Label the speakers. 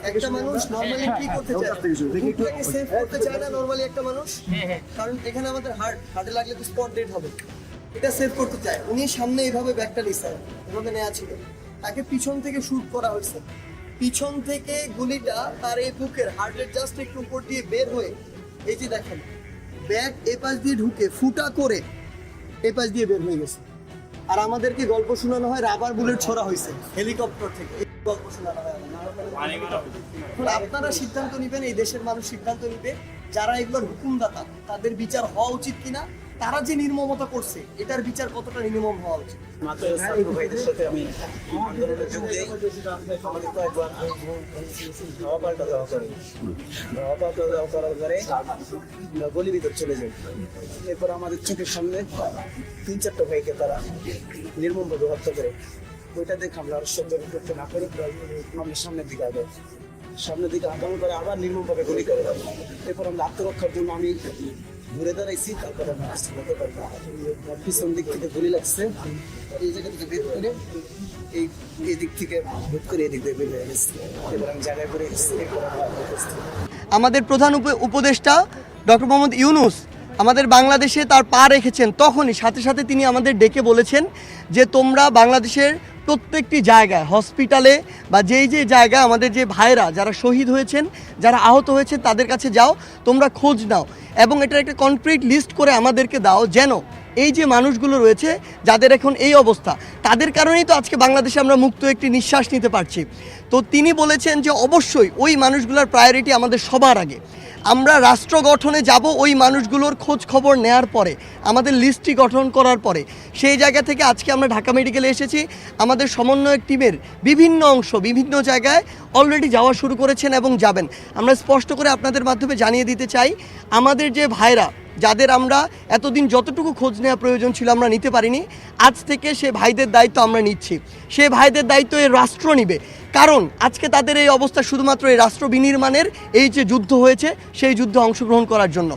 Speaker 1: একটা মানুষ নরমালি কি করতে চায়, বুকটাকে সেভ করতে চায় না নরমালি একটা মানুষ, কারণ এখানে আমাদের হার্টে লাগলে তো স্পট ডেড হবে, এটা সেভ করতে চায়। উনি সামনে এইভাবে ব্যাগটা নিছেন, এভাবে নেওয়া ছিল, তাকে পিছন থেকে শুট করা হয়েছে, পিছন থেকে গুলিটা তার এই বুকের হার্টের জাস্ট একটু উপর দিয়ে বের হয়ে, এই যে দেখেন ব্যাগ এ পাশ দিয়ে ঢুকে ফুটা করে এ পাশ দিয়ে বের হয়ে গেছে। আর আমাদেরকে গল্প শোনানো হয় রাবার বুলেট ছোড়া হয়েছে হেলিকপ্টার থেকে, এই গল্প শোনানো হয়। এখন আপনারা সিদ্ধান্ত নেবেন, এই দেশের মানুষ সিদ্ধান্ত নিবে, যারা এগুলোর হুকুমদাতা তাদের বিচার হওয়া উচিত কিনা, তারা যে নির্মমতা করছে এটার বিচার কতটা নির্মম হওয়া উচিত।
Speaker 2: মাত্র ছাত্র ভাইদের সাথে আমি আন্দোলনে যোগ দিই। আমাদের কয়েকবার ধাওয়া পাল্টা দেওয়া করে, ধাওয়া পাল্টা দেওয়া করার পরে গলির ভিতর চলে যায়। এরপর আমাদের চোখের সামনে 3-4টা ভাইকে তারা নির্মমভাবে হত্যা করে। ওইটা দেখে আমরা আর সহ্য করতে না পারি, আমরা সামনের দিকে আগে আগামী করে আবার নির্মমভাবে গুলি করে। এরপর আমরা আত্মরক্ষার জন্য আমি ঘুরে দাঁড়াইছি, তারপর আমরা পিছন দিক থেকে গুলি লাগছে, এই জায়গা থেকে বের করে এই দিক থেকে ভেদ করে এই দিক দিয়ে বের হয়ে গেছে। এবার আমি জায়গায় করে গেছি।
Speaker 1: আমাদের প্রধান উপদেষ্টা ডক্টর মোহাম্মদ ইউনূস আমাদের বাংলাদেশে তার পা রেখেছেন, তখনই সাথে সাথে তিনি আমাদের ডেকে বলেছেন যে তোমরা বাংলাদেশের প্রত্যেকটি জায়গায় হসপিটালে বা যেই যে জায়গায় আমাদের যে ভাইরা যারা শহীদ হয়েছেন, যারা আহত হয়েছে তাদের কাছে যাও, তোমরা খোঁজ নাও এবং এটার একটা কনক্রিট লিস্ট করে আমাদেরকে দাও, যেন এই যে মানুষগুলো রয়েছে যাদের এখন এই অবস্থা, তাদের কারণেই তো আজকে বাংলাদেশে আমরা মুক্ত একটি নিঃশ্বাস নিতে পারছি। তো তিনি বলেছেন যে অবশ্যই ওই মানুষগুলোর প্রায়োরিটি আমাদের সবার আগে। আমরা রাষ্ট্র গঠনে যাব ওই মানুষগুলোর খোঁজ খবর নেওয়ার পরে, আমাদের লিস্টটি গঠন করার পরে। সেই জায়গা থেকে আজকে আমরা ঢাকা মেডিকেলে এসেছি। আমাদের সমন্বয়ক টিমের বিভিন্ন অংশ বিভিন্ন জায়গায় অলরেডি যাওয়া শুরু করেছেন এবং যাবেন। আমরা স্পষ্ট করে আপনাদের মাধ্যমে জানিয়ে দিতে চাই, আমাদের যে ভাইরা যাদের আমরা এতদিন যতটুকু খোঁজ নেওয়া প্রয়োজন ছিল আমরা নিতে পারিনি, আজ থেকে সে ভাইদের দায়িত্ব আমরা নিচ্ছি। সে ভাইদের দায়িত্ব এই রাষ্ট্র নিবে, কারণ আজকে তাদের এই অবস্থা শুধুমাত্র এই রাষ্ট্র বিনির্মাণের এই যে যুদ্ধ হয়েছে সেই যুদ্ধে অংশগ্রহণ করার জন্য।